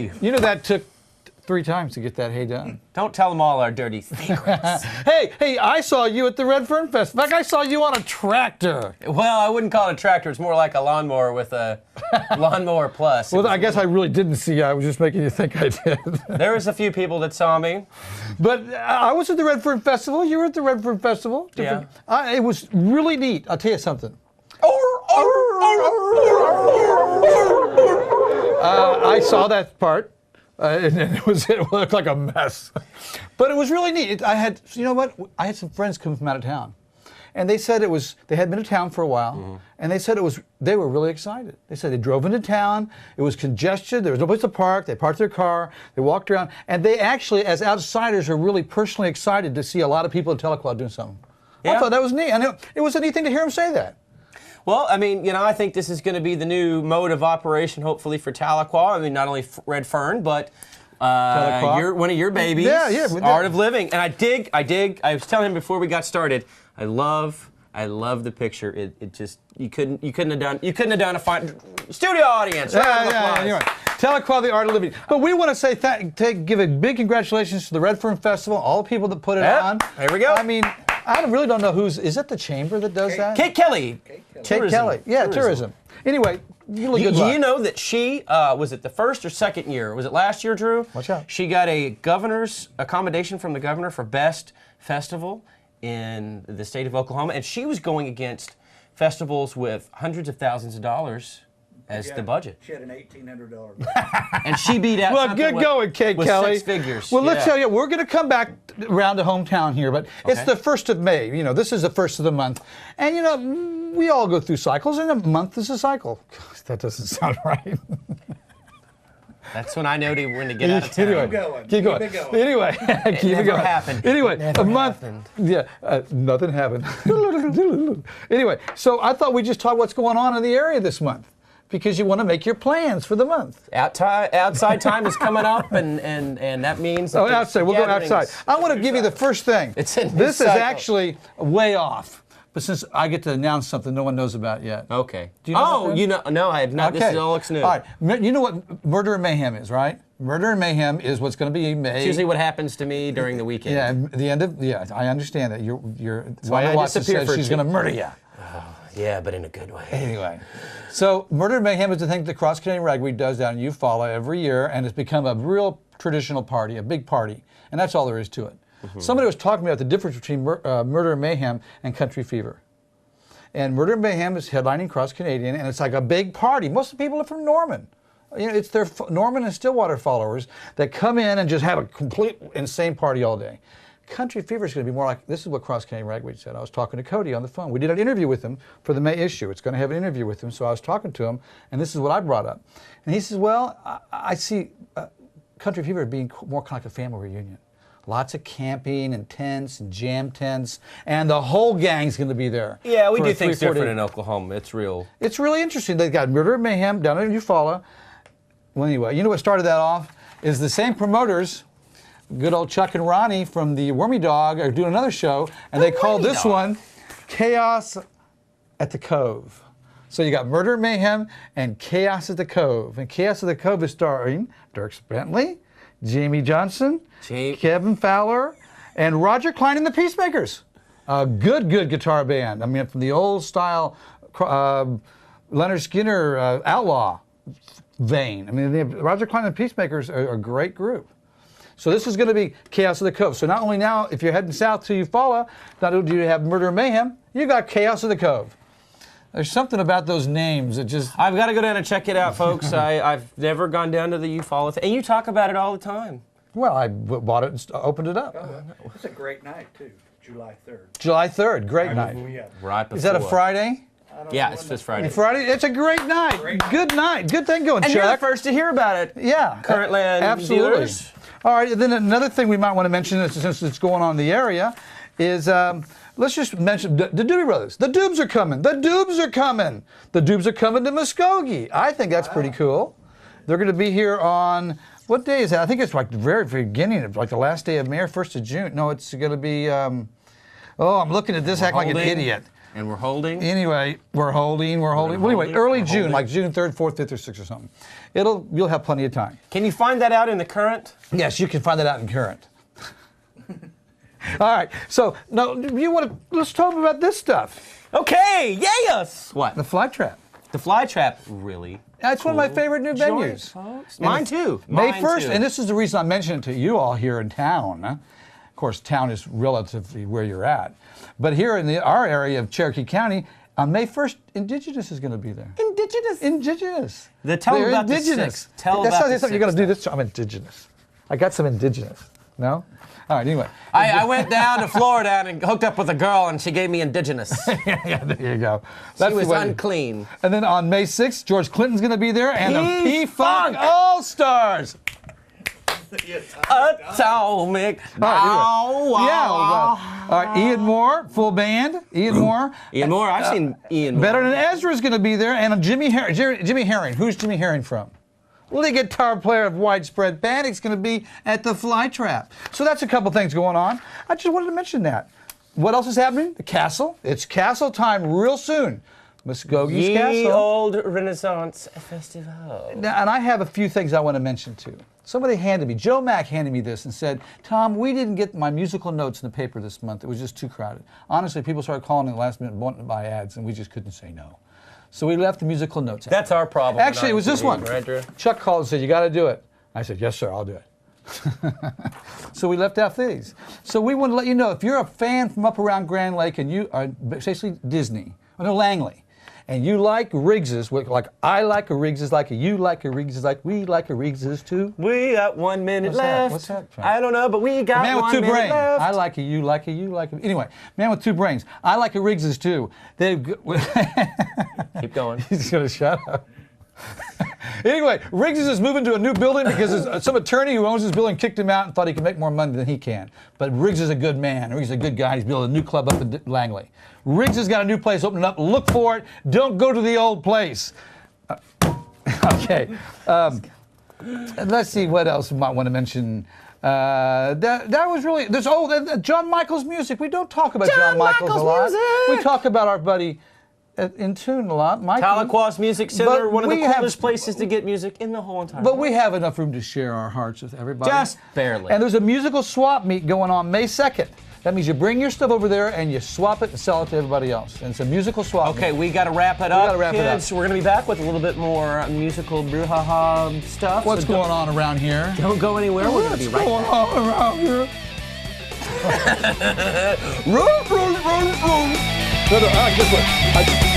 you. You know that took 3 times to get that hay done. Don't tell them all our dirty secrets. Hey, I saw you at the Red Fern Fest. In fact, I saw you on a tractor. Well, I wouldn't call it a tractor. It's more like a lawnmower with a lawnmower plus. Well, I guess I really didn't see you. I was just making you think I did. There was a few people that saw me. But I was at the Red Fern Festival. You were at the Red Fern Festival. Yeah. It was really neat. I'll tell you something. I saw that part. And it looked like a mess. But it was really neat. You know what? I had some friends come from out of town. And they said they had been in town for a while. And they said they were really excited. They said they drove into town. It was congested. There was no place to park. They parked their car. They walked around. And they actually, as outsiders, are really personally excited to see a lot of people in Tahlequah doing something. Yeah. I thought that was neat. And it was a neat thing to hear them say that. Well, I mean, I think this is going to be the new mode of operation, hopefully, for Tahlequah. I mean, not only Red Fern, but one of your babies, Art of Living. And I dig. I was telling him before we got started, I love the picture. It just you couldn't have done a fine studio audience. Anyway, Tahlequah, the Art of Living. But we want to say give a big congratulations to the Red Fern Festival, all the people that put it on. There we go. I mean, I really don't know is it the chamber that does that? Kate Kelly. Kate Kelly. Yeah, tourism. Anyway, really good luck. Do you know that she, was it the first or second year? Was it last year, Drew? Watch out. She got a governor's accommodation from the governor for best festival in the state of Oklahoma. And she was going against festivals with hundreds of thousands of dollars as the budget. She had an $1,800 budget. And she beat out well, good going, Kate Kelly. 6 figures. Well, let's tell you, we're going to come back around to hometown here, but it's the 1st of May. This is the 1st of the month. And, we all go through cycles, and a month is a cycle. Gosh, that doesn't sound right. That's when I know when to get out of town. Anyway, keep going. Anyway, keep it going. Never happened. Anyway, a month. Yeah, nothing happened. Anyway, so I thought we'd just talk what's going on in the area this month, because you want to make your plans for the month. Outside time is coming up, and that means that outside. We'll go outside. I want to give you the first thing. It's in this is actually way off. But since I get to announce something no one knows about yet. Okay. Do you know no, I have not. Okay. This all looks new. All right. You know what Murder and Mayhem is, right? Murder and Mayhem is what's going to be May. It's usually what happens to me during the weekend. Yeah, the end of, I understand that. That's why I disappear she's going to murder you. Yeah, but in a good way. Anyway, so Murder and Mayhem is the thing that the Cross Canadian Ragweed does down in Eufaula every year, and it's become a real traditional party, a big party, and that's all there is to it. Somebody was talking about the difference between Murder and Mayhem and Country Fever. And Murder and Mayhem is headlining Cross Canadian, and it's like a big party. Most of the people are from Norman. It's their Norman and Stillwater followers that come in and just have a complete insane party all day. Country Fever is going to be more like, this is what Cross Canadian Ragweed said. I was talking to Cody on the phone. We did an interview with him for the May issue. It's going to have an interview with him, so I was talking to him, and this is what I brought up. And he says, well, I see Country Fever being more kind of like a family reunion. Lots of camping and tents and jam tents, and the whole gang's going to be there. Yeah, we do things different in Oklahoma. It's real. It's really interesting. They've got Murder and Mayhem down in Eufaula. Well, anyway, you know what started that off? Is the same promoters, good old Chuck and Ronnie from the Wormy Dog, are doing another show, and they called this one Chaos at the Cove. So you got Murder and Mayhem and Chaos at the Cove. And Chaos at the Cove is starring Dirk Bentley, Jamie Johnson, Kevin Fowler, and Roger Klein and the Peacemakers. A good guitar band. I mean, from the old style Leonard Skinner outlaw vein. I mean, Roger Klein and the Peacemakers are a great group. So this is going to be Chaos of the Cove. So not only now, if you're heading south to Eufaula, not only do you have Murder and Mayhem, you got Chaos of the Cove. There's something about those names that just... I've got to go down and check it out, folks. I've never gone down to the Eufaula. And you talk about it all the time. Well, I bought it and opened it up. Oh, it's a great night, too. July 3rd. July 3rd, great night. Right before. Is that a Friday? Yeah, it's this Friday. Friday? It's a great night. Good night. Good thing going, and Chuck. You're the first to hear about it. Yeah. Current land absolutely. Dealers. All right, then another thing we might want to mention, since it's going on in the area, is let's just mention the Doobie Brothers. The Doobs are coming. The Doobs are coming. The Doobs are coming to Muskogee. I think that's pretty cool. They're going to be here on, what day is that? I think it's like the very beginning, of like the last day of May or 1st of June. No, it's going to be, I'm looking at this, acting like an idiot. And we're holding? Anyway, we're holding. Well, anyway, early June, like June 3rd, 4th, 5th, or 6th or something. You'll have plenty of time. Can you find that out in the Current? Yes, you can find that out in Current. All right, so now let's talk about this stuff. Okay, yes! What? The Fly Trap. The Fly Trap, really? That's one of my favorite new venues. Folks. Mine too. May 1st, and this is the reason I mentioned it to you all here in town. Of course, town is relatively where you're at. But here in our area of Cherokee County, on May 1st, Indigenous is going to be there. Indigenous. Tell me about Indigenous. The 6th. Tell about the 6th. You're going to do this. I'm Indigenous. I got some Indigenous. No? All right, anyway. I went down to Florida and hooked up with a girl, and she gave me Indigenous. Yeah, there you go. She was unclean. And then on May 6th, George Clinton's going to be there, and the P-Funk All-Stars. Atomic. All right, Ian Moore, full band. Ian Moore. I've seen Ian Moore. Better Than Ezra's going to be there, and Jimmy Herring. Who's Jimmy Herring from? Lead guitar player of Widespread Panic's going to be at the Fly Trap. So that's a couple things going on. I just wanted to mention that. What else is happening? The Castle. It's Castle time real soon. Muskogee's Castle. Ye Old Renaissance Festival. Now, and I have a few things I want to mention too. Somebody handed me, Joe Mack handed me this and said, Tom, we didn't get my musical notes in the paper this month. It was just too crowded. Honestly, people started calling in the last minute wanting to buy ads, and we just couldn't say no. So we left the musical notes out. That's our problem. Actually, it was this one. Right, Drew? Chuck called and said, you got to do it. I said, yes, sir, I'll do it. So we left out these. So we want to let you know, if you're a fan from up around Grand Lake and you are basically Disney, Langley, and you like Riggses, like I like a Riggses, like a you like a Riggses, like we like a Riggses too. We got 1 minute left. What's that? I don't know, but we got Man with 1 two minute brains. left. I like a you like a you like a. Anyway, Man with Two Brains. I like a Riggses too. Keep going. He's gonna shut up. Anyway, Riggs is moving to a new building because some attorney who owns his building kicked him out and thought he could make more money than he can. But Riggs is a good man. Riggs is a good guy. He's building a new club up in Langley. Riggs has got a new place opening up. Look for it. Don't go to the old place. Okay. Let's see what else we might want to mention. That was really. John Michael's music. We don't talk about John Michael's a lot. Music. We talk about our buddy In Tune a lot. Tahlequah's Music Center, one of the coolest places to get music in the whole entire world. But we have enough room to share our hearts with everybody. Just barely. And there's a musical swap meet going on May 2nd. That means you bring your stuff over there and you swap it and sell it to everybody else. And it's a musical swap meet. Okay, we got to wrap it up, kids. We're going to be back with a little bit more musical brouhaha stuff. What's going on around here? Don't go anywhere. We're going to be right back. What's going on around here? Roll. Guess what?